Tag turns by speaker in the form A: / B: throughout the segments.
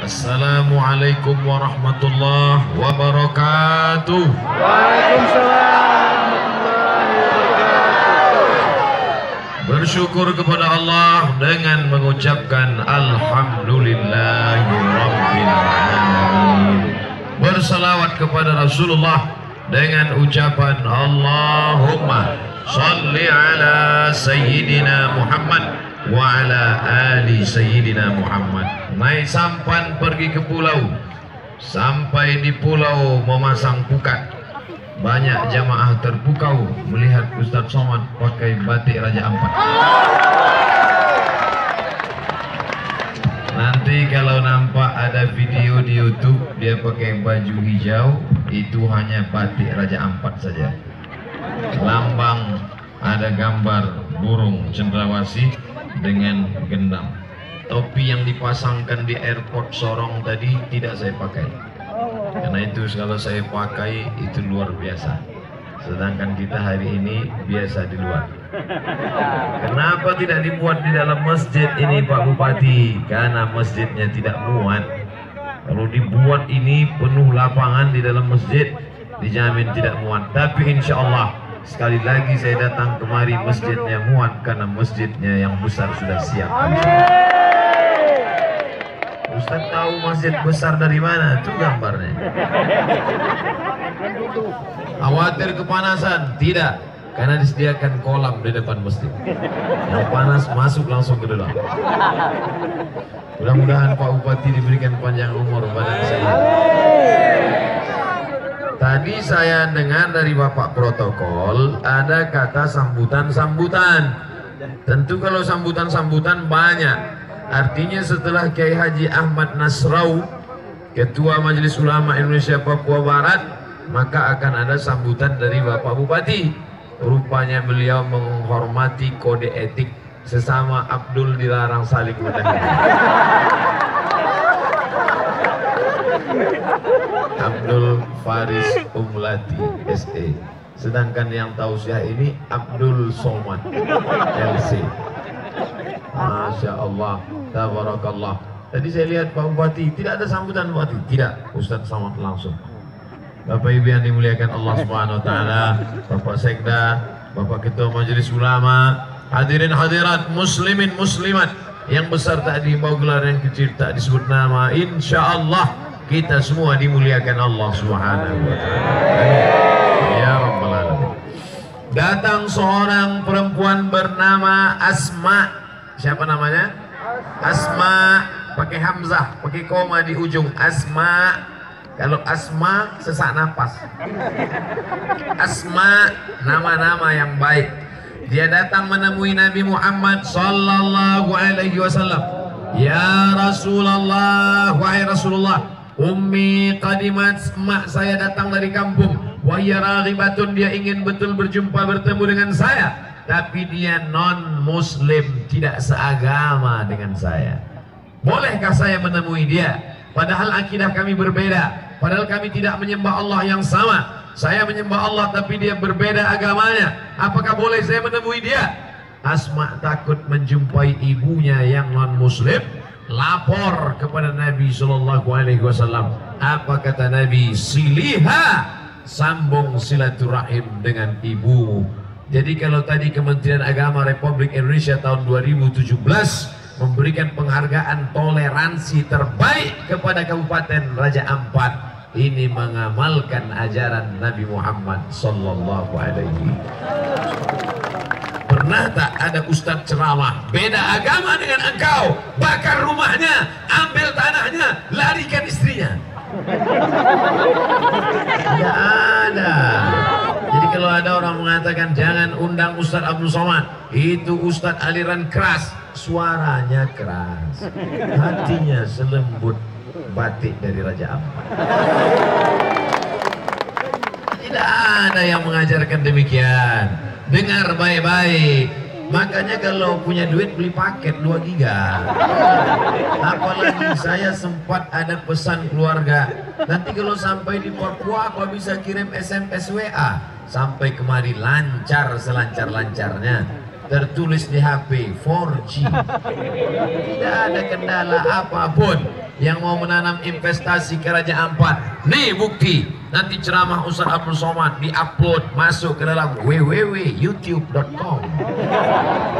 A: Assalamualaikum warahmatullahi wabarakatuh.
B: Waalaikumsalam warahmatullahi wabarakatuh.
A: Bersyukur kepada Allah dengan mengucapkan Alhamdulillahirabbil alamin. Bersalawat kepada Rasulullah dengan ucapan Allahumma shalli ala Sayyidina Muhammad wa ala ali Sayyidina Muhammad. Naik sampan pergi ke pulau, sampai di pulau memasang pukat. Banyak jamaah terpukau melihat Ustadz Somad pakai batik Raja Ampat. Nanti kalau nampak ada video di YouTube dia pakai baju hijau, itu hanya batik Raja Ampat saja. Lambang ada gambar burung cendrawasih dengan gendam. Topi yang dipasangkan di airport Sorong tadi tidak saya pakai, karena itu kalau saya pakai itu luar biasa. Sedangkan kita hari ini biasa di luar. Kenapa tidak dibuat di dalam masjid ini Pak Bupati? Karena masjidnya tidak muat. Kalau dibuat ini penuh lapangan di dalam masjid, dijamin tidak muat. Tapi insya Allah sekali lagi saya datang kemari masjidnya muat, karena masjidnya yang besar sudah siap. Ustaz tahu masjid besar dari mana? Itu gambarnya. Khawatir kepanasan? Tidak, karena disediakan kolam di depan masjid. Yang panas masuk langsung ke dalam. Mudah-mudahan Pak Bupati diberikan panjang umur badan saya. Tadi saya dengar dari Bapak protokol ada kata sambutan-sambutan. Tentu kalau sambutan-sambutan banyak. Artinya setelah Kiai Haji Ahmad Nasrau, Ketua Majelis Ulama Indonesia Papua Barat, maka akan ada sambutan dari Bapak Bupati. Rupanya beliau menghormati kode etik sesama Abdul dilarang saling mendengar. Abdul Faris Umlati SE. Sedangkan yang tausiah ini Abdul Somad LC. Masya Allah, tabarakallah. Tadi saya lihat Pak Bupati, tidak ada sambutan Bupati. Tidak, Ustadz Somad langsung. Bapak Ibu yang dimuliakan Allah Subhanahu wa taala, Bapak Sekda, Bapak Ketua Majelis Ulama, hadirin hadirat, muslimin muslimat, yang besar tak dihimbau gelar, yang kecil tak disebut nama. Insya Allah kita semua dimuliakan Allah Subhanahu wa taala. Ya Rabbal alamin. Datang seorang perempuan bernama Asma. Siapa namanya? Asma, pakai hamzah, pakai koma di ujung. Asma. Kalau Asma sesak napas. Asma, nama-nama yang baik. Dia datang menemui Nabi Muhammad sallallahu alaihi wasallam. Ya Rasulullah, wahai Rasulullah, ummi qadimat, mak saya datang dari kampung. Wa hiya raghibatun, dia ingin betul berjumpa bertemu dengan saya, tapi dia non muslim, tidak seagama dengan saya. Bolehkah saya menemui dia? Padahal akidah kami berbeda, padahal kami tidak menyembah Allah yang sama. Saya menyembah Allah tapi dia berbeda agamanya. Apakah boleh saya menemui dia? Asma takut menjumpai ibunya yang non muslim, lapor kepada Nabi Shallallahu Alaihi Wasallam. Apa kata Nabi? Siliha, sambung silaturahim dengan ibu. Jadi kalau tadi Kementerian Agama Republik Indonesia tahun 2017 memberikan penghargaan toleransi terbaik kepada Kabupaten Raja Ampat, ini mengamalkan ajaran Nabi Muhammad sallallahu alaihi wasallam. Pernah tak ada ustadz ceramah beda agama dengan engkau, bakar rumahnya, ambil tanahnya, larikan istrinya? Tidak ada. Jadi kalau ada orang mengatakan jangan undang Ustadz Abdul Somad, itu Ustadz aliran keras, suaranya keras, hatinya selembut batik dari Raja Ampat. Tidak ada yang mengajarkan demikian. Dengar baik-baik. Makanya kalau punya duit beli paket 2 giga. Apalagi saya sempat ada pesan keluarga, nanti kalau sampai di Papua kau bisa kirim SMS WA. Sampai kemari lancar selancar-lancarnya. Tertulis di HP 4G. Tidak ada kendala apapun. yang mau menanam investasi ke Raja Ampat, nih bukti. Nanti ceramah Ustaz Abdul Somad diupload masuk ke dalam www.youtube.com.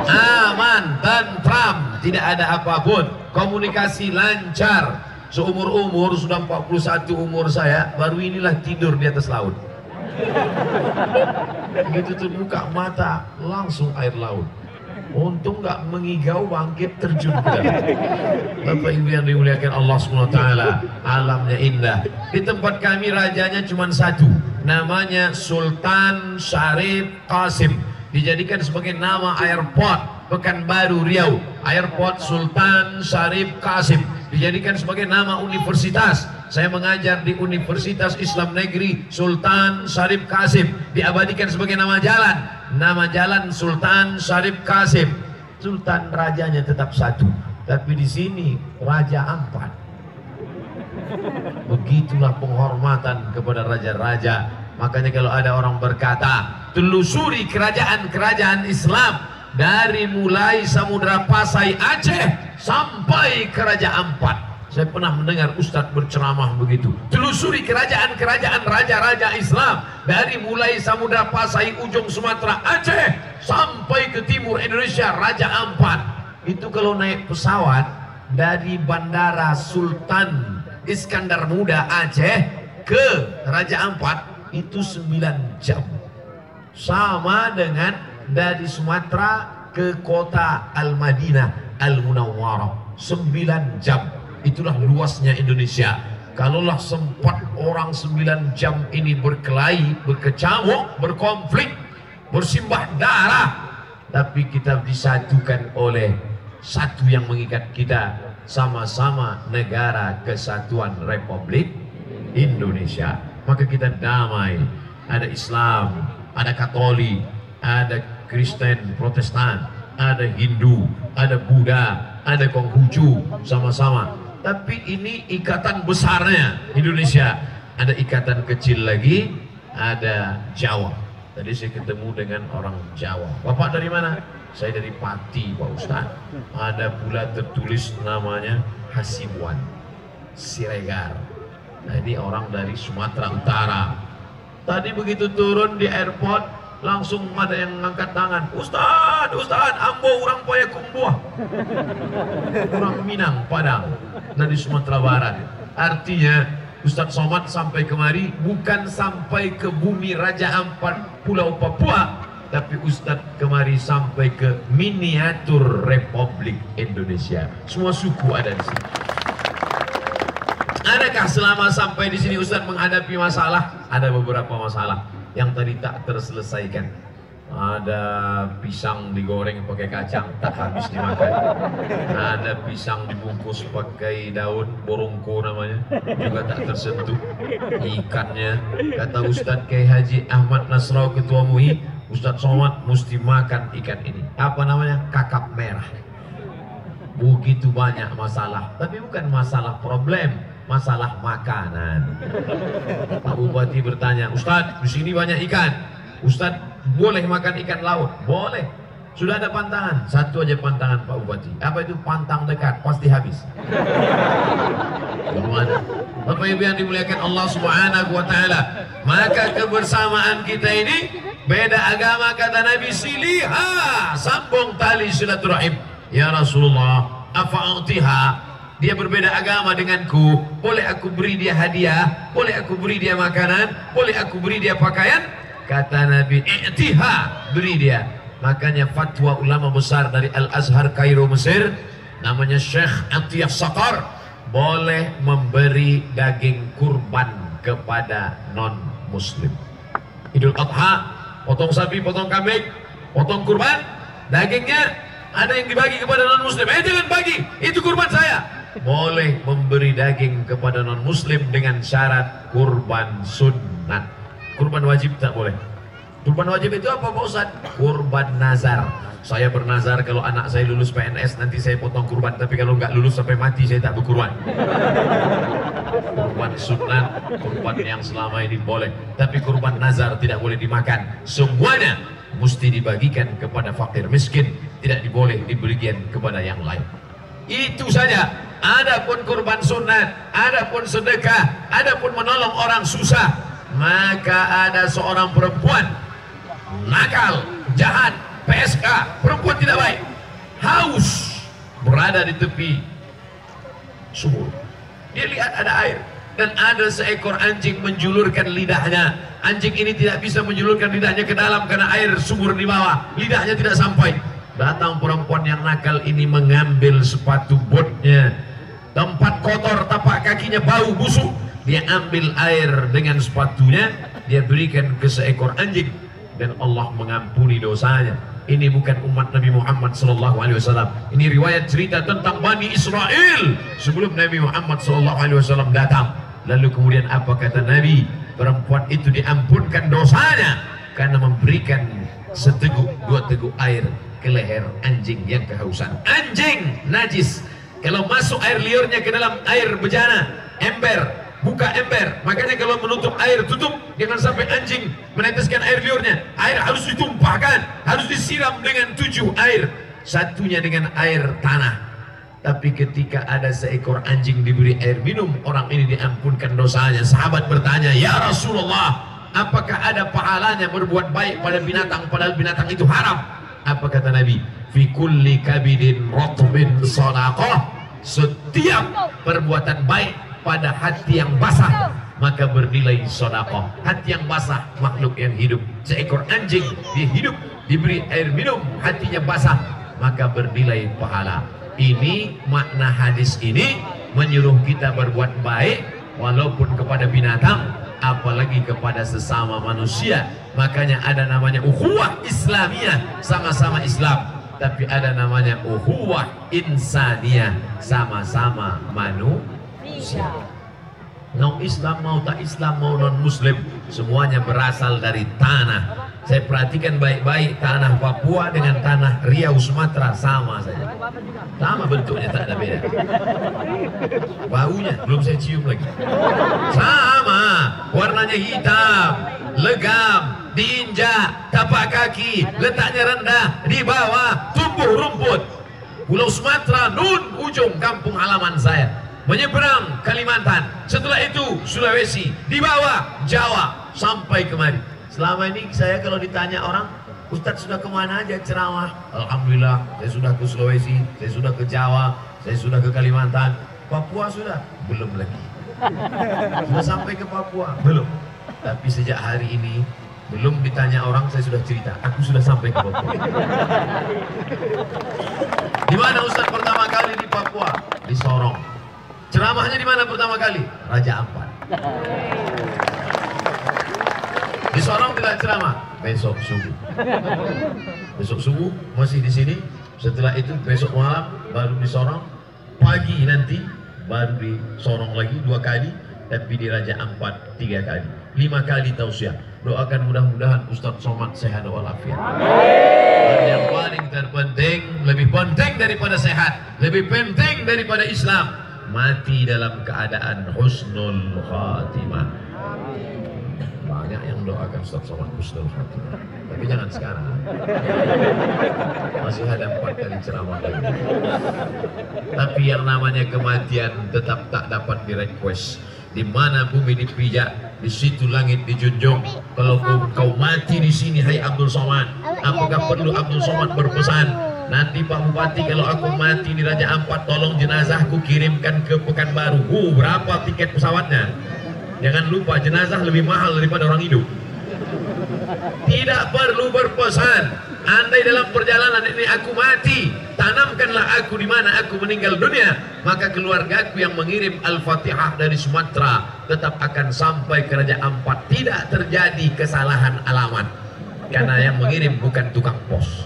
A: Aman, tentram, tidak ada apapun, komunikasi lancar. Seumur-umur sudah 41 umur saya, baru inilah tidur di atas laut. Begitu terbuka mata, langsung air laut. Untung nggak mengigau, bangkit, terjun ke dalam. Bapak Ibu yang dimuliakan Allah SWT, alamnya indah. Di tempat kami rajanya cuma satu, namanya Sultan Syarif Qasim. Dijadikan sebagai nama airport Pekanbaru Riau. Airport Sultan Syarif Qasim dijadikan sebagai nama universitas. Saya mengajar di Universitas Islam Negeri Sultan Syarif Qasim, diabadikan sebagai nama jalan. Nama jalan Sultan Syarif Qasim. Sultan rajanya tetap satu, tapi di sini Raja Ampat. Begitulah penghormatan kepada raja-raja. Makanya kalau ada orang berkata, telusuri kerajaan-kerajaan Islam dari mulai Samudra Pasai Aceh sampai ke Raja Ampat. Saya pernah mendengar Ustadz berceramah begitu. Telusuri kerajaan-kerajaan raja-raja Islam dari mulai Samudra Pasai ujung Sumatera Aceh sampai ke timur Indonesia Raja Ampat. Itu kalau naik pesawat dari Bandara Sultan Iskandar Muda Aceh ke Raja Ampat itu 9 jam. Sama dengan dari Sumatera ke kota Al-Madinah Al-Munawwarah, 9 jam. Itulah luasnya Indonesia. Kalaulah sempat orang 9 jam ini berkelahi, berkecamuk, berkonflik, bersimbah darah, tapi kita disatukan oleh satu yang mengikat kita, sama-sama negara kesatuan Republik Indonesia. Maka kita damai. Ada Islam, ada Katolik, ada Kristen, Protestan, ada Hindu, ada Buddha, ada Konghucu, sama-sama. Tapi ini ikatan besarnya Indonesia. Ada ikatan kecil lagi, ada Jawa. Tadi saya ketemu dengan orang Jawa. Bapak dari mana? Saya dari Pati, Pak Ustaz. Ada pula tertulis namanya Hasibuan Siregar. Nah, ini orang dari Sumatera Utara. Tadi begitu turun di airport, langsung ada yang ngangkat tangan. Ustaz, Ustaz, ambo orang Payakumbuh. Orang Minang, Padang, dari Sumatera Barat. Artinya Ustaz Somad sampai kemari bukan sampai ke bumi Raja Ampat Pulau Papua, tapi Ustaz kemari sampai ke miniatur Republik Indonesia. Semua suku ada di sini. Adakah selama sampai di sini Ustaz menghadapi masalah? Ada beberapa masalah yang tadi tak terselesaikan. Ada pisang digoreng pakai kacang, tak habis dimakan. Ada pisang dibungkus pakai daun borongko namanya, juga tak tersentuh. Ikannya, kata Ustadz Kiai Haji Ahmad Nasrau Ketua MUI, Ustadz Somad mesti makan ikan ini. Apa namanya? Kakap merah. Begitu banyak masalah, tapi bukan masalah problem, masalah makanan. Pak Bupati bertanya, Ustadz, di sini banyak ikan. Ustadz, boleh makan ikan laut? Boleh. Sudah ada pantangan. Satu aja pantangan Pak Bupati. Apa itu? Pantang dekat, pasti habis. Bapak Ibu yang dimuliakan Allah Subhanahu wa Ta'ala, maka kebersamaan kita ini beda agama, kata Nabi, siliha, sambung tali silaturahim. Ya Rasulullah, afa'utiha, dia berbeda agama denganku, boleh aku beri dia hadiah, boleh aku beri dia makanan, boleh aku beri dia pakaian? Kata Nabi, i'tiha, beri dia. Makanya fatwa ulama besar dari Al-Azhar Kairo Mesir, namanya Syekh Atiyah Saqar, boleh memberi daging kurban kepada non muslim. Idul Adha, potong sapi, potong kambing, potong kurban, dagingnya ada yang dibagi kepada non muslim. Jangan bagi, itu kurban saya. Boleh memberi daging kepada non muslim dengan syarat kurban sunnat. Kurban wajib tak boleh. Kurban wajib itu apa Pak Ustaz? Kurban nazar. Saya bernazar kalau anak saya lulus PNS nanti saya potong kurban, tapi kalau nggak lulus sampai mati saya tak berkurban. Kurban sunat, kurban yang selama ini boleh, tapi kurban nazar tidak boleh dimakan. Semuanya mesti dibagikan kepada fakir miskin, tidak boleh diberikan kepada yang lain. Itu saja. adapun kurban sunat, adapun sedekah, adapun menolong orang susah, maka ada seorang perempuan nakal, jahat, PSK, perempuan tidak baik, haus, berada di tepi sumur. Dia lihat ada air dan ada seekor anjing menjulurkan lidahnya. Anjing ini tidak bisa menjulurkan lidahnya ke dalam karena air sumur di bawah, lidahnya tidak sampai. Datang perempuan yang nakal ini mengambil sepatu botnya, tempat kotor tapak kakinya bau busuk, dia ambil air dengan sepatunya, dia berikan ke seekor anjing dan Allah mengampuni dosanya. Ini bukan umat Nabi Muhammad SAW. Ini riwayat cerita tentang Bani Israel sebelum Nabi Muhammad SAW datang. Lalu kemudian apa kata Nabi? Perempuan itu diampunkan dosanya karena memberikan seteguk, 2 teguk air ke leher anjing yang kehausan. Anjing najis, kalau masuk air liurnya ke dalam air bejana, ember, buka ember. Makanya kalau menutup air, tutup, jangan sampai anjing meneteskan air liurnya. Air harus ditumpahkan, harus disiram dengan 7 air, satunya dengan air tanah. Tapi ketika ada seekor anjing diberi air minum, orang ini diampunkan dosanya. Sahabat bertanya, ya Rasulullah, apakah ada pahalanya berbuat baik pada binatang padahal binatang itu haram? Apa kata Nabi? Fi kulli kabidin rotbin sadaqah. Setiap perbuatan baik pada hati yang basah maka bernilai sedekah. Hati yang basah makhluk yang hidup. Seekor anjing dia hidup diberi air minum, hatinya basah maka bernilai pahala. Ini makna hadis ini menyuruh kita berbuat baik walaupun kepada binatang, apalagi kepada sesama manusia. Makanya ada namanya ukhuwah Islamiyah, sama-sama Islam. Tapi ada namanya ukhuwah insaniyah, sama-sama manusia. Non Islam mau tak Islam mau non Muslim, semuanya berasal dari tanah. Saya perhatikan baik-baik, tanah Papua dengan tanah Riau Sumatera sama saja, sama bentuknya, tak ada beda. Baunya belum saya cium lagi, sama warnanya hitam, legam, diinjak, tapak kaki letaknya rendah, di bawah tumbuh rumput. Pulau Sumatera, nun ujung kampung halaman saya, menyeberang Kalimantan, setelah itu Sulawesi, di bawah Jawa sampai kemari. Selama ini saya kalau ditanya orang, Ustadz sudah kemana aja ceramah? Alhamdulillah, saya sudah ke Sulawesi, saya sudah ke Jawa, saya sudah ke Kalimantan. Papua sudah? Belum lagi. Sudah sampai ke Papua? Belum. Tapi sejak hari ini, belum ditanya orang, saya sudah cerita, aku sudah sampai ke Papua. Di mana Ustadz pertama kali? Di Papua, di Sorong. Ceramahnya di mana pertama kali? Raja Ampat. Di Sorong tidak ceramah, besok subuh. Besok subuh masih di sini. Setelah itu besok malam baru di Sorong. Pagi nanti baru di Sorong lagi 2 kali. Tapi di Raja Ampat 3 kali. 5 kali tausiah. Doakan mudah-mudahan Ustadz Somad sehat walafiat. Dan yang paling terpenting, lebih penting daripada sehat, lebih penting daripada Islam, mati dalam keadaan husnul khatimah. Banyak yang doakan Ustadz Somad husnul khatimah, tapi jangan sekarang. Masih ada 4 kali ceramah lagi. Tapi yang namanya kematian tetap tak dapat direquest. Di mana bumi dipijak, di situ langit dijunjung. Kalau kau mati di sini, hai Abdul Somad, apakah perlu Abdul Somad berpesan? Nanti Pak Bupati, kalau aku mati di Raja Ampat, tolong jenazahku kirimkan ke Pekanbaru. Berapa tiket pesawatnya? Jangan lupa, jenazah lebih mahal daripada orang hidup. Tidak perlu berpesan. Andai dalam perjalanan ini aku mati, tanamkanlah aku di mana aku meninggal dunia, maka keluargaku yang mengirim Al-Fatihah dari Sumatera tetap akan sampai ke Raja Ampat. Tidak terjadi kesalahan alamat, karena yang mengirim bukan tukang pos.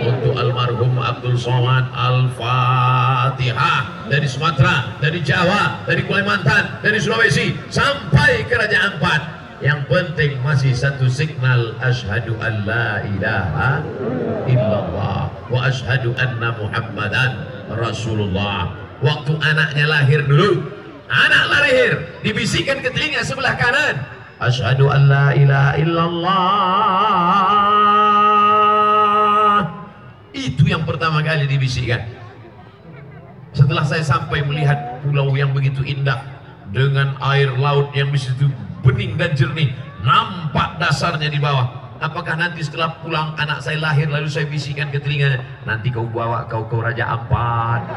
A: Untuk almarhum Abdul Somad, Al-Fatihah dari Sumatera, dari Jawa, dari Kalimantan, dari Sulawesi sampai ke Raja Ampat. Yang penting masih satu signal, asyhadu an la ilaha illallah wa asyhadu anna Muhammadan Rasulullah. Waktu anaknya lahir dulu, anak lahir dibisikkan ke telinga sebelah kanan, asyhadu an la ilaha illallah. Itu yang pertama kali dibisikkan. Setelah saya sampai melihat pulau yang begitu indah dengan air laut yang begitu bening dan jernih, nampak dasarnya di bawah. Apakah nanti setelah pulang anak saya lahir lalu saya bisikan ke telinganya, nanti kau bawa kau Raja Ampat?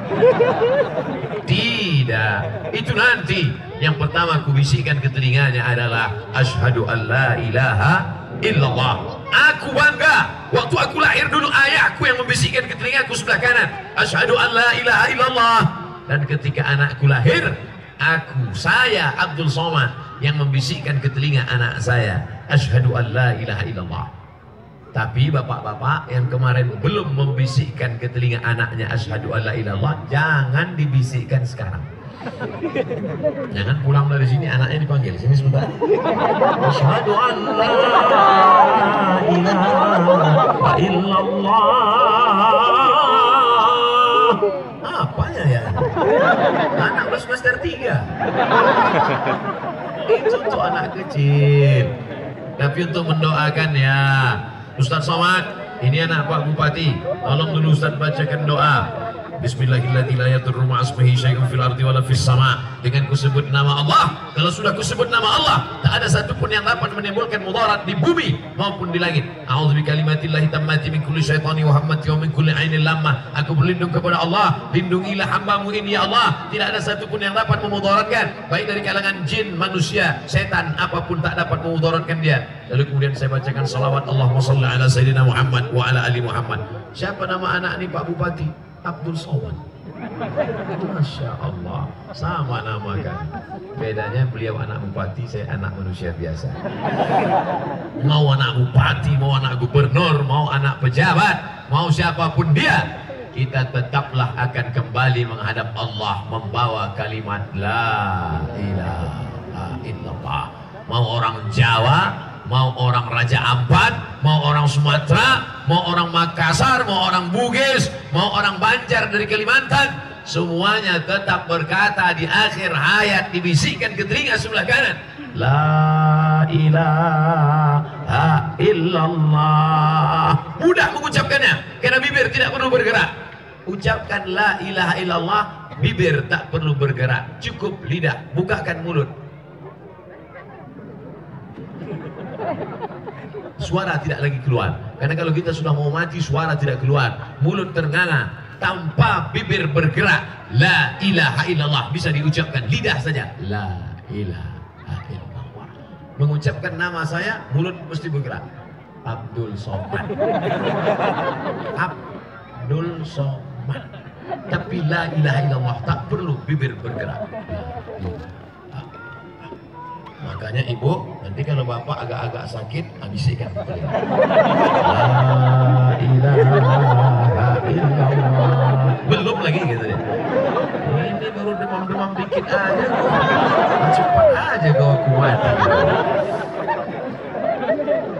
A: Tidak, itu nanti. Yang pertama aku bisikan ke telinganya adalah asyhadu an la ilaha illallah. Aku bangga waktu aku lahir dulu ayahku yang membisikkan ke telingaku sebelah kanan, asyhadu an la ilaha illallah. Dan ketika anakku lahir, saya Abdul Somad yang membisikkan ke telinga anak saya, asyhadu an la ilaha illallah. Tapi bapak-bapak yang kemarin belum membisikkan ke telinga anaknya asyhadu an la ilaha illallah, jangan dibisikkan sekarang. Jangan pulang dari sini anaknya dipanggil sini sebentar, asyhadu an la ilaha illallah. Apanya ya? Anak plus master 3. Itu untuk anak kecil. Tapi untuk mendoakan ya, Ustadz Somad, ini anak Pak Bupati, tolong dulu Ustadz bacakan doa. Bismillahirrahmanirrahim, la yadurru ma'asmihi syai'un fil ardi wala fis sama. Dengan kusebut nama Allah, kalau sudah kusebut nama Allah, tak ada satupun yang dapat menimbulkan mudarat di bumi maupun di langit. A'udzu bikalimatillahi tammati min kulli syaitani wa hammati wa min kulli ainin lamma. Aku berlindung kepada Allah, lindungilah hambamu ini ya Allah. Tidak ada satupun yang dapat memudaratkan, baik dari kalangan jin, manusia, setan, apapun tak dapat memudaratkan dia. Lalu kemudian saya bacakan salawat Allahumma shalli ala sayyidina Muhammad wa ala ali Muhammad. Siapa nama anak ini Pak Bupati? Abdul Somad. Masya Allah, sama nama kan. Bedanya beliau anak bupati, saya anak manusia biasa. Mau anak bupati, mau anak gubernur, mau anak pejabat, mau siapapun dia, kita tetaplah akan kembali menghadap Allah membawa kalimat la ilaha illallah. Mau orang Jawa, mau orang Raja Ampat, mau orang Sumatera, mau orang Makassar, mau orang Bugis, mau orang Banjar dari Kalimantan, semuanya tetap berkata di akhir hayat, dibisikkan ke telinga sebelah kanan, la ilaha illallah. Mudah mengucapkannya karena bibir tidak perlu bergerak. Ucapkan la ilaha illallah, bibir tak perlu bergerak, cukup lidah, bukakan mulut. Suara tidak lagi keluar, karena kalau kita sudah mau mati suara tidak keluar, mulut ternganga tanpa bibir bergerak. La ilaha illallah bisa diucapkan lidah saja, la ilaha illallah. Mengucapkan nama saya mulut mesti bergerak, Abdul Somad, Abdul Somad. Tapi la ilaha illallah tak perlu bibir bergerak. Makanya ibu, nanti kalau bapak agak-agak sakit, habiskan. La ilaha illallah. Belum lagi gitu ya. Ini baru demam-demam dikit aja. Cepat aja kau kuat.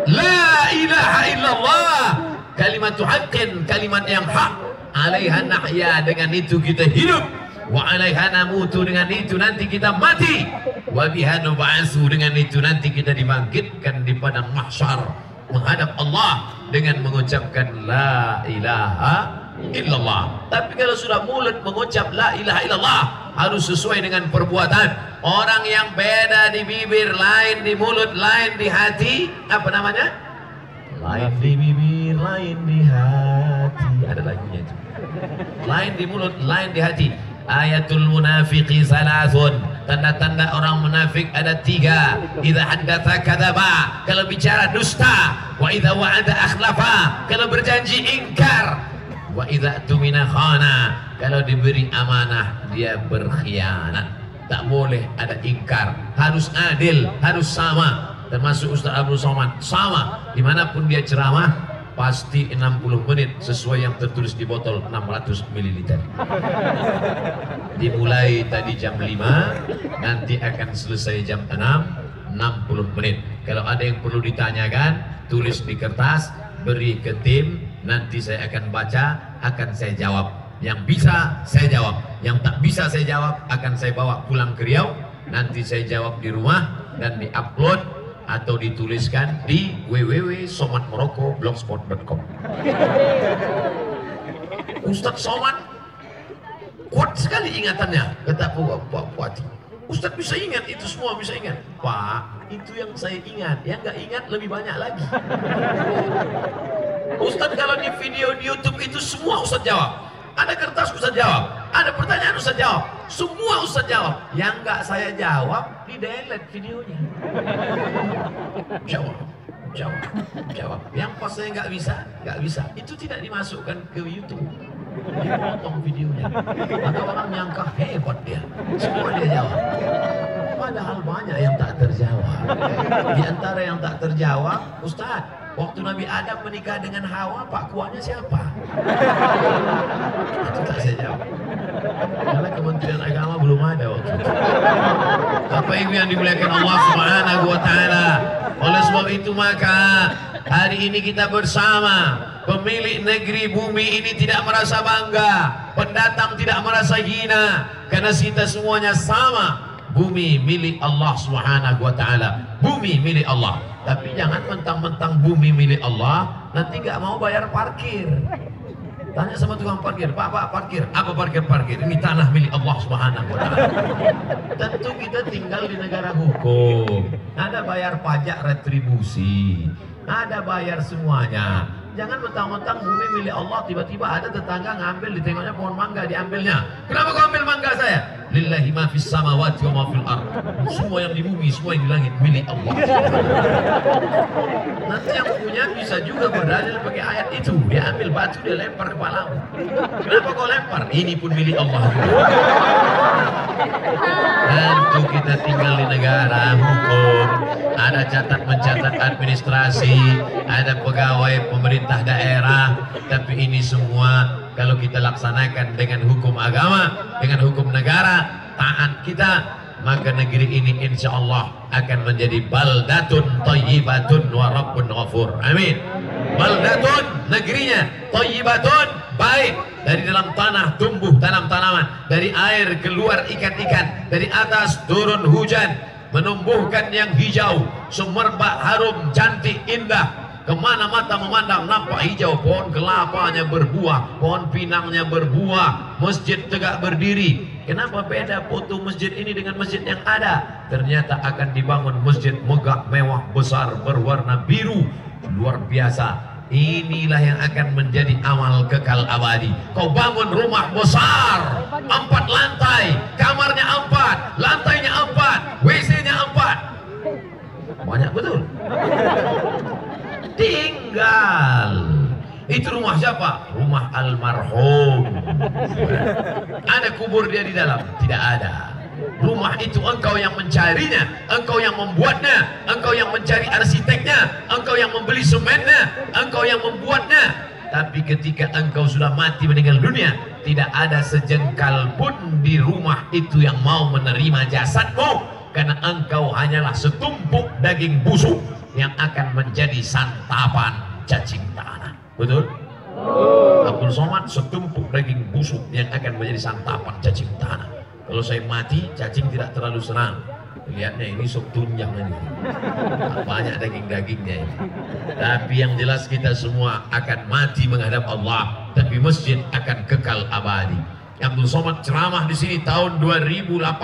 A: La ilaha illallah. Kalimat haqqin, kalimat yang hak. Alaiha nahya, dengan itu kita hidup. Wa alaiha namutu, dengan itu nanti kita mati. Wa biha nub'atsu, dengan itu nanti kita dibangkitkan di padang mahsyar menghadap Allah dengan mengucapkan la ilaha illallah. Tapi kalau sudah mulut mengucap la ilaha illallah, harus sesuai dengan perbuatan. Orang yang beda di bibir, lain di mulut, lain di hati, apa namanya? Lain di bibir, lain di hati. Ada lagunya itu. Lain di mulut, lain di hati. Ayatul munafiqi salasun, tanda-tanda orang munafik ada 3. Idza haddatsa kadzaba, kalau bicara dusta. Wa idza wa'ada akhlafa, kalau berjanji ingkar. Wa idza tumina khana, kalau diberi amanah dia berkhianat. Tak boleh ada ingkar, harus adil, harus sama. Termasuk Ustaz Abdul Somad, sama dimanapun dia ceramah pasti 60 menit sesuai yang tertulis di botol 600 ml. Dimulai tadi jam 5, nanti akan selesai jam 6, 60 menit. Kalau ada yang perlu ditanyakan, tulis di kertas, beri ke tim, nanti saya akan baca, akan saya jawab. Yang bisa saya jawab, yang tak bisa saya jawab akan saya bawa pulang ke Riau, nanti saya jawab di rumah dan di-upload atau dituliskan di www.somadmorocco.blogspot.com. Ustadz Somad Kuat sekali ingatannya, kata Pak Bupati. Ustadz bisa ingat itu semua, bisa ingat. Pak, itu yang saya ingat, yang nggak ingat lebih banyak lagi. Ustadz kalau di video di YouTube itu semua Ustadz jawab. Ada kertas Ustadz jawab, ada pertanyaan Ustadz jawab, semua Ustadz jawab. Yang nggak saya jawab, di delete videonya. Jawab. Yang pas saya nggak bisa. Itu tidak dimasukkan ke YouTube. Dipotong videonya. Maka orang nyangka hebat dia. Semua dia jawab. Padahal banyak yang tak terjawab. Di antara yang tak terjawab, Ustadz, waktu Nabi Adam menikah dengan Hawa, Pak Kuahnya siapa? Itu tak saya jawab. Karena Kementerian Agama belum ada waktu itu. Bapak Ibu yang dimuliakan Allah Subhanahu wa Ta'ala. Oleh sebab itu maka hari ini kita bersama, pemilik negeri bumi ini tidak merasa bangga, pendatang tidak merasa hina, karena kita semuanya sama. Bumi milik Allah Subhanahu wa Ta'ala, bumi milik Allah. Tapi jangan mentang-mentang bumi milik Allah nanti nggak mau bayar parkir. Tanya sama tukang parkir, Pak parkir, apa parkir? Ini tanah milik Allah Subhanahu wa Ta'ala. Tentu kita tinggal di negara hukum, ada bayar pajak retribusi, ada bayar semuanya. Jangan mentang-mentang bumi milik Allah, tiba-tiba ada tetangga ngambil, ditengoknya pohon mangga, diambilnya. Kenapa kau ambil mangga saya? Lillahi ma fis samawati wa ma fil ard. Semua yang di bumi, semua yang di langit milik Allah. Nanti yang punya bisa juga berdalil pakai ayat itu. Dia ambil batu, dia lempar kepalamu. Kenapa kau lempar? Ini pun milik Allah. Tentu kita tinggal di negara hukum, ada catat mencatat administrasi, ada pegawai pemerintah daerah, tapi ini semua kalau kita laksanakan dengan hukum agama, dengan hukum negara, taat kita, maka negeri ini insya Allah akan menjadi baldatun thayyibatun wa rabbun ghafur. Amin. Baldatun, negerinya, thayyibatun, baik. Dari dalam tanah tumbuh tanam-tanaman, dari air keluar ikan-ikan, dari atas turun hujan, menumbuhkan yang hijau, semerbak harum, cantik, indah. Kemana mata memandang nampak hijau, pohon kelapanya berbuah, pohon pinangnya berbuah, masjid tegak berdiri. Kenapa beda foto masjid ini dengan masjid yang ada? Ternyata akan dibangun masjid megah, mewah, besar, berwarna biru, luar biasa. Inilah yang akan menjadi amal kekal abadi. Kau bangun rumah besar, 4 lantai, kamarnya 4, lantainya 4, WC-nya 4. Banyak betul. Tinggal. Itu rumah siapa? Rumah almarhum. Ada kubur dia di dalam? Tidak ada. Rumah itu engkau yang mencarinya, engkau yang membuatnya, engkau yang mencari arsiteknya, engkau yang membeli semennya, engkau yang membuatnya. Tapi ketika engkau sudah mati meninggal dunia, tidak ada sejengkal pun di rumah itu yang mau menerima jasadmu, karena engkau hanyalah setumpuk daging busuk yang akan menjadi santapan cacing tanah. Betul? Abdul Somad setumpuk daging busuk yang akan menjadi santapan cacing tanah. Kalau saya mati, cacing tidak terlalu senang. Lihatnya ini sok tunjang ini. Banyak daging-dagingnya ini. Tapi yang jelas kita semua akan mati menghadap Allah. Tapi masjid akan kekal abadi. Abdul Somad ceramah di sini tahun 2018.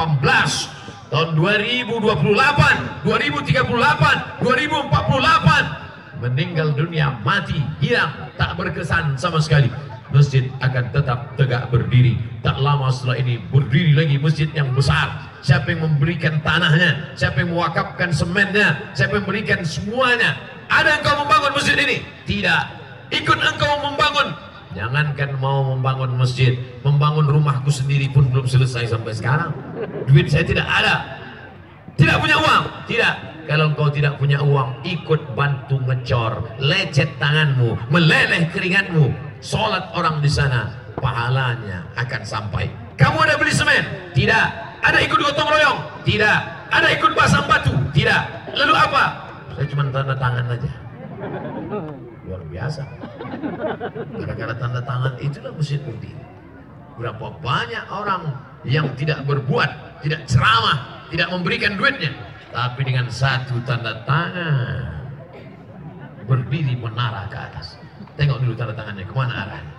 A: Tahun 2028, 2038, 2048. Meninggal dunia, mati, hilang, tak berkesan sama sekali. Masjid akan tetap tegak berdiri. Tak lama setelah ini berdiri lagi masjid yang besar. Siapa yang memberikan tanahnya, siapa yang mewakafkan semennya, siapa yang memberikan semuanya. Ada engkau membangun masjid ini? Tidak. Ikut engkau membangun. Jangankan mau membangun masjid, membangun rumahku sendiri pun belum selesai sampai sekarang. Duit saya tidak ada, tidak punya uang. Tidak. Kalau engkau tidak punya uang, ikut bantu ngecor, lecet tanganmu, meleleh keringatmu, sholat orang di sana, pahalanya akan sampai. Kamu ada beli semen? Tidak. Ada ikut gotong royong? Tidak. Ada ikut pasang batu? Tidak. Lalu apa? Saya cuma tanda tangan aja. Luar biasa. Gara-gara tanda tangan itulah masjid berdiri. Berapa banyak orang yang tidak berbuat, tidak ceramah, tidak memberikan duitnya, tapi dengan satu tanda tangan berdiri menara ke atas. Tengok dulu tanda tangannya, kemana arahnya?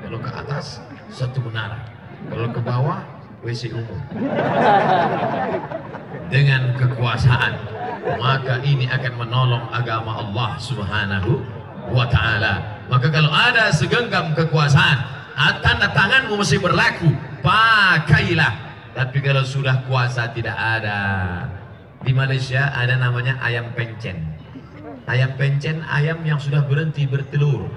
A: Kalau ke atas, satu menara. Kalau ke bawah WC umum. Dengan kekuasaan, maka ini akan menolong agama Allah Subhanahu wa ta'ala. Maka kalau ada segenggam kekuasaan, tanda tanganmu masih berlaku, pakailah. Tapi kalau sudah kuasa tidak ada. Di Malaysia ada namanya ayam pencen. Ayam pencen, ayam yang sudah berhenti bertelur,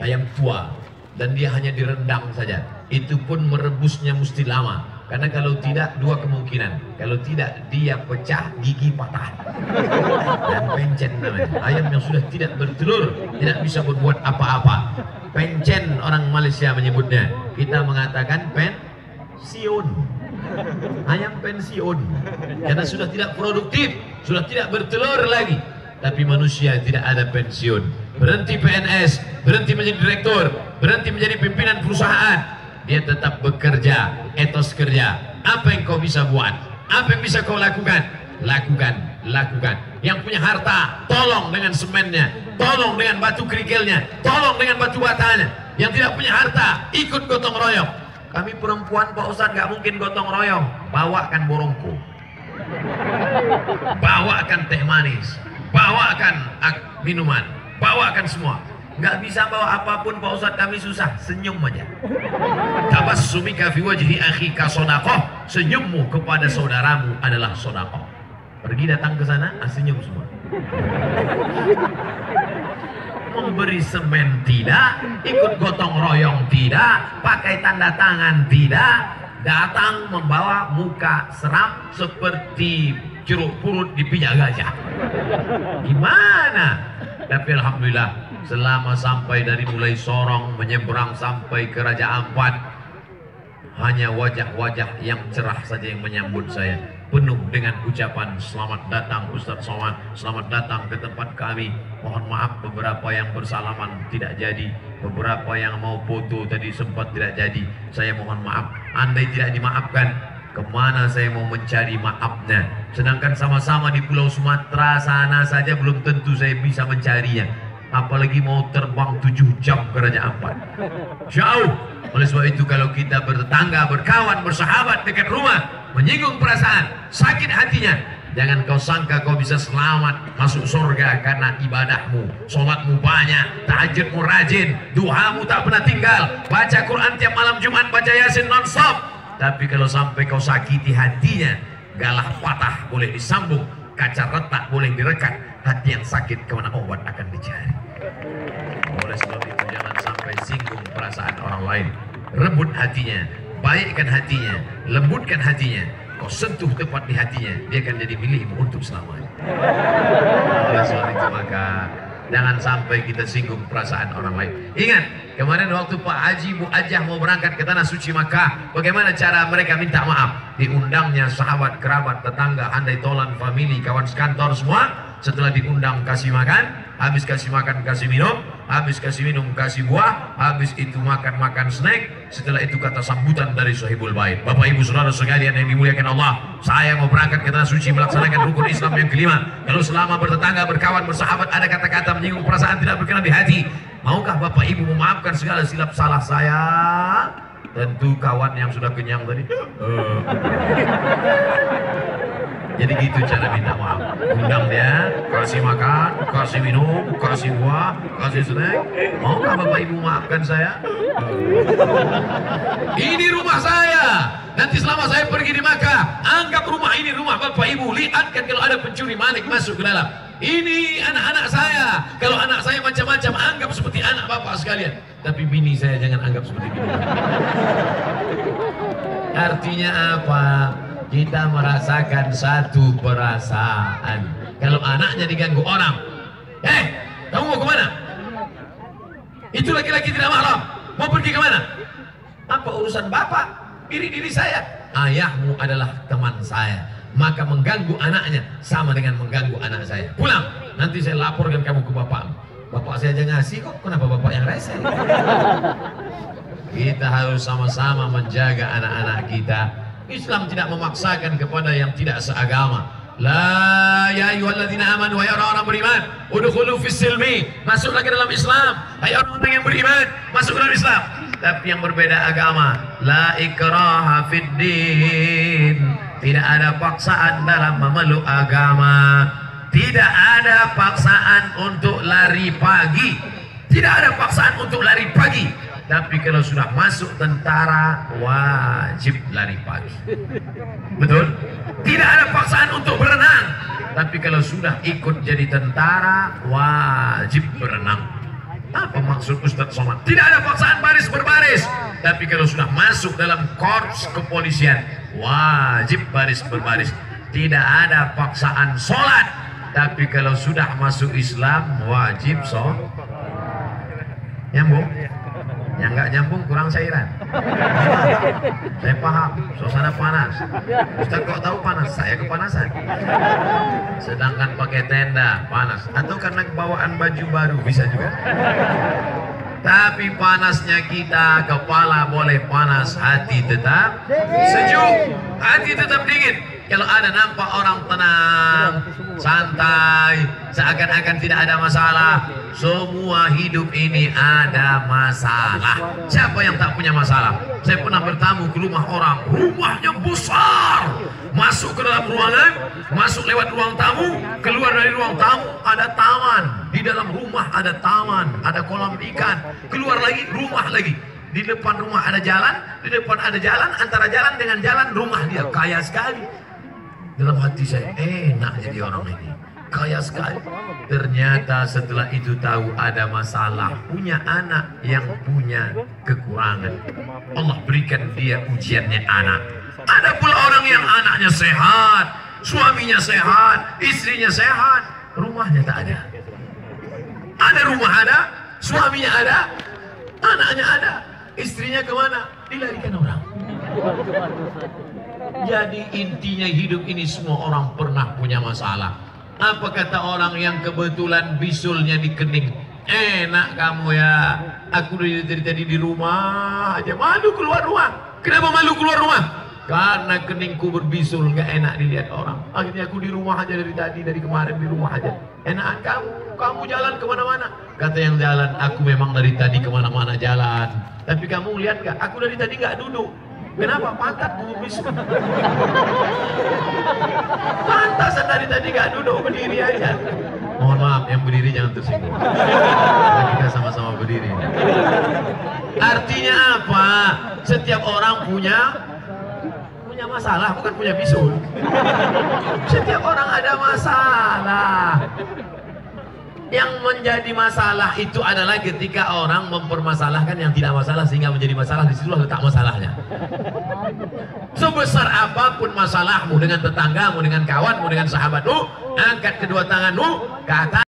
A: ayam tua, dan dia hanya direndam saja. Itu pun merebusnya mesti lama. Karena kalau tidak, dua kemungkinan. Kalau tidak, dia pecah, gigi patah. Ayam pencen namanya. Ayam yang sudah tidak bertelur, tidak bisa berbuat apa-apa. Pencen orang Malaysia menyebutnya. Kita mengatakan pensiun. Ayam pensiun. Karena sudah tidak produktif, sudah tidak bertelur lagi. Tapi manusia tidak ada pensiun. Berhenti PNS, berhenti menjadi direktur, berhenti menjadi pimpinan perusahaan. Dia tetap bekerja, etos kerja. Apa yang kau bisa buat? Apa yang bisa kau lakukan? Lakukan, lakukan. Yang punya harta, tolong dengan semennya, tolong dengan batu kerikilnya, tolong dengan batu batanya. Yang tidak punya harta, ikut gotong royong. Kami perempuan Pak Ustadz nggak mungkin gotong royong. Bawakan borongko, bawakan teh manis, bawakan minuman, bawakan semua. Nggak bisa bawa apapun Pak Ustadz, kami susah. Senyum aja. Tabassumika fi wajhi akhika shadaqah. Senyummu kepada saudaramu adalah sedekah. Pergi datang ke sana, senyum semua. Memberi semen tidak, ikut gotong royong tidak, pakai tanda tangan tidak, datang membawa muka seram seperti jeruk purut dipijak gajah. Gimana? Tapi alhamdulillah, selama sampai dari mulai Sorong menyeberang sampai ke Raja Ampat, hanya wajah-wajah yang cerah saja yang menyambut saya, penuh dengan ucapan selamat datang Ustadz Somad, selamat datang ke tempat kami. Mohon maaf beberapa yang bersalaman tidak jadi, beberapa yang mau foto tadi sempat tidak jadi. Saya mohon maaf. Andai tidak dimaafkan, kemana saya mau mencari maafnya? Sedangkan sama-sama di Pulau Sumatera sana saja belum tentu saya bisa mencarinya, apalagi mau terbang 7 jam ke Raja Ampat. Jauh. Oleh sebab itu kalau kita bertetangga, berkawan, bersahabat dekat rumah, menyinggung perasaan, sakit hatinya, jangan kau sangka kau bisa selamat masuk surga karena ibadahmu, sholatmu banyak, tahajudmu rajin, duhamu tak pernah tinggal, baca Quran tiap malam Jumat, baca Yasin non-stop. Tapi kalau sampai kau sakiti hatinya, galah patah boleh disambung, kaca retak boleh direkat, hati yang sakit kemana obat akan dicari. Oleh sebab itu jangan sampai singgung perasaan orang lain. Rebut hatinya, baikkan hatinya, lembutkan hatinya. Kau sentuh tepat di hatinya, dia akan jadi milikmu untuk selamanya. Oleh sebab itu maka jangan sampai kita singgung perasaan orang lain. Ingat, kemarin waktu Pak Haji Bu Ajah mau berangkat ke tanah suci Makkah, bagaimana cara mereka minta maaf? Diundangnya sahabat, kerabat, tetangga, andai tolan, family, kawan sekantor semua. Setelah diundang kasih makan, habis kasih makan kasih minum, habis kasih minum kasih buah, habis itu makan snack. Setelah itu kata sambutan dari Sohibul Bait. Bapak Ibu Saudara sekalian yang dimuliakan Allah, saya mau berangkat ke tanah suci melaksanakan rukun Islam yang kelima. Kalau selama bertetangga, berkawan, bersahabat ada kata-kata menyinggung perasaan tidak berkenan di hati, maukah Bapak Ibu memaafkan segala silap salah saya? Tentu kawan yang sudah kenyang tadi. Jadi gitu cara minta maaf. Undang dia, kasih makan, kasih minum, kasih buah, kasih snack. Maukah Bapak Ibu maafkan saya? Ini rumah saya. Nanti selama saya pergi di Makkah, anggap rumah ini rumah Bapak Ibu. Lihat kan kalau ada pencuri maling masuk ke dalam. Ini anak-anak saya. Kalau anak saya macam-macam, anggap seperti anak Bapak sekalian. Tapi bini saya jangan anggap seperti bini. Artinya apa? Kita merasakan satu perasaan. Kalau anaknya diganggu orang, kamu mau kemana? Itu laki-laki tidak mahram, mau pergi kemana? Apa urusan bapak? Diri saya. Ayahmu adalah teman saya, maka mengganggu anaknya sama dengan mengganggu anak saya. Pulang, nanti saya laporkan kamu ke bapak. Bapak saya aja ngasih kok, kenapa bapak yang rese? Kita harus sama-sama menjaga anak-anak kita. Islam tidak memaksakan kepada yang tidak seagama. La ya ayyuhalladzina amanu, wahai orang-orang beriman, udkhulu fis silmi, masuklah ke dalam Islam. Hai orang-orang yang beriman, masuk ke dalam Islam. tapi yang berbeda agama. La ikraha fid din. Tidak ada paksaan dalam memeluk agama. Tidak ada paksaan untuk lari pagi. Tidak ada paksaan untuk lari pagi. Tapi kalau sudah masuk tentara, wajib lari pagi. Betul? Tidak ada paksaan untuk berenang. Tapi kalau sudah ikut jadi tentara, wajib berenang. Apa maksud Ustaz Somad? Tidak ada paksaan baris berbaris. Tapi kalau sudah masuk dalam korps kepolisian, wajib baris berbaris. Tidak ada paksaan sholat. Tapi kalau sudah masuk Islam, wajib sholat. Nyambung? Yang nggak nyambung kurang cairan. Saya paham, suasana panas. Ustaz kok tahu panas? Saya kepanasan. Sedangkan pakai tenda panas. Atau karena bawaan baju baru bisa juga. Tapi panasnya kita, kepala boleh panas, hati tetap sejuk, hati tetap dingin. Kalau ada nampak orang tenang, santai, seakan-akan tidak ada masalah, semua hidup ini ada masalah. Siapa yang tak punya masalah? Saya pernah bertamu ke rumah orang, rumahnya besar. Masuk ke dalam ruangan, masuk lewat ruang tamu, keluar dari ruang tamu ada taman. Di dalam rumah ada taman, ada kolam ikan. Keluar lagi, rumah lagi. Di depan rumah ada jalan, di depan ada jalan, antara jalan dengan jalan rumah dia. Kaya sekali. Dalam hati saya, enak jadi orang ini, kaya sekali. Ternyata setelah itu tahu ada masalah, punya anak yang punya kekurangan. Allah berikan dia ujiannya anak. Ada pula orang yang anaknya sehat, suaminya sehat, istrinya sehat, rumahnya tak ada. Ada rumah ada, suaminya ada, anaknya ada, istrinya kemana? Dilarikan orang. Jadi intinya hidup ini semua orang pernah punya masalah. Apa kata orang yang kebetulan bisulnya di kening? Enak kamu ya, aku dari tadi di rumah aja, malu keluar rumah. Kenapa malu keluar rumah? Karena keningku berbisul, nggak enak dilihat orang. Akhirnya aku di rumah aja dari tadi, dari kemarin di rumah aja. Enakan kamu jalan kemana-mana. Kata yang jalan, aku memang dari tadi kemana-mana jalan. Tapi kamu lihat nggak? Aku dari tadi nggak duduk. Kenapa? Pantatku berbisul. Pantasan dari tadi nggak duduk, berdiri aja. Mohon maaf, yang berdiri jangan tersinggung. Kita sama-sama berdiri. Artinya apa? Setiap orang punya masalah, bukan punya bisul. Setiap orang ada masalah. Yang menjadi masalah itu adalah ketika orang mempermasalahkan yang tidak masalah sehingga menjadi masalah. Disitulah letak masalahnya. Sebesar apapun masalahmu dengan tetanggamu, dengan kawanmu, dengan sahabatmu, angkat kedua tanganmu ke atas.